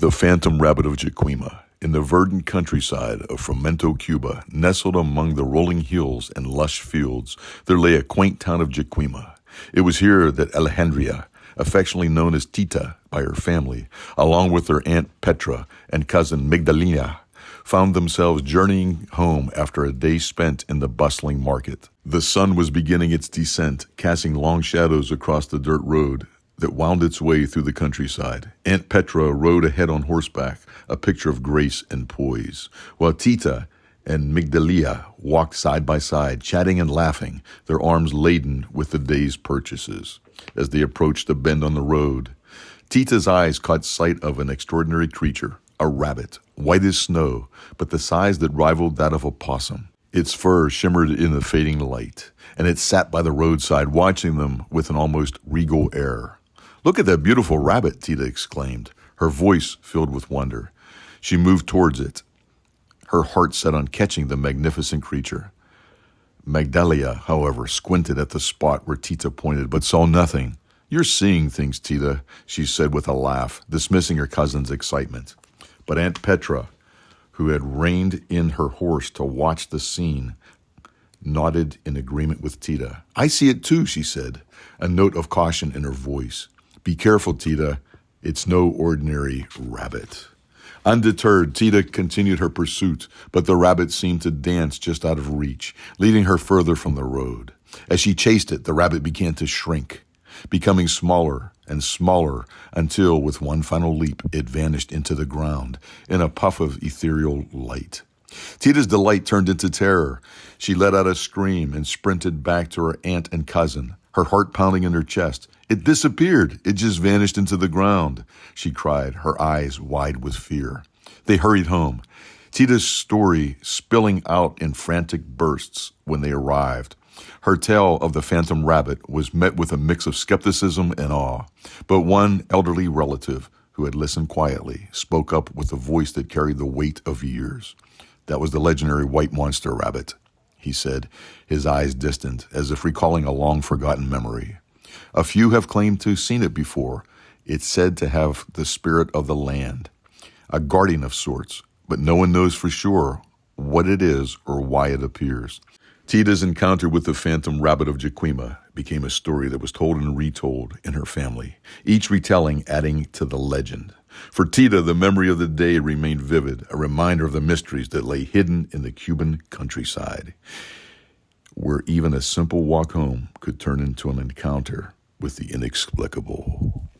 The phantom rabbit of Jiquima. In the verdant countryside of Fomento, Cuba, nestled among the rolling hills and lush fields, there lay a quaint town of Jiquima. It was here that Alejandria, affectionately known as Tita by her family, along with her Aunt Petra and cousin Migdalena, found themselves journeying home after a day spent in the bustling market. The sun was beginning its descent, casting long shadows across the dirt road that wound its way through the countryside. Aunt Petra rode ahead on horseback, a picture of grace and poise, while Tita and Migdalia walked side by side, chatting and laughing, their arms laden with the day's purchases. As they approached the bend on the road, Tita's eyes caught sight of an extraordinary creature, a rabbit, white as snow, but the size that rivaled that of a possum. Its fur shimmered in the fading light, and it sat by the roadside watching them with an almost regal air. "Look at that beautiful rabbit," Tita exclaimed, her voice filled with wonder. She moved towards it, her heart set on catching the magnificent creature. Magdalia, however, squinted at the spot where Tita pointed, but saw nothing. "You're seeing things, Tita," she said with a laugh, dismissing her cousin's excitement. But Aunt Petra, who had reined in her horse to watch the scene, nodded in agreement with Tita. "I see it too," she said, a note of caution in her voice. "Be careful, Tita. It's no ordinary rabbit." Undeterred, Tita continued her pursuit, but the rabbit seemed to dance just out of reach, leading her further from the road. As she chased it, the rabbit began to shrink, becoming smaller and smaller until, with one final leap, it vanished into the ground in a puff of ethereal light. Tita's delight turned into terror. She let out a scream and sprinted back to her aunt and cousin, her heart pounding in her chest. "It disappeared. It just vanished into the ground," she cried, her eyes wide with fear. They hurried home, Tita's story spilling out in frantic bursts when they arrived. Her tale of the phantom rabbit was met with a mix of skepticism and awe, but one elderly relative who had listened quietly spoke up with a voice that carried the weight of years. "That was the legendary white monster rabbit," he said, his eyes distant, as if recalling a long-forgotten memory. "A few have claimed to have seen it before. It's said to have the spirit of the land, a guardian of sorts, but no one knows for sure what it is or why it appears." Tita's encounter with the phantom rabbit of Jiquima became a story that was told and retold in her family, each retelling adding to the legend. For Tita, the memory of the day remained vivid, a reminder of the mysteries that lay hidden in the Cuban countryside, where even a simple walk home could turn into an encounter with the inexplicable.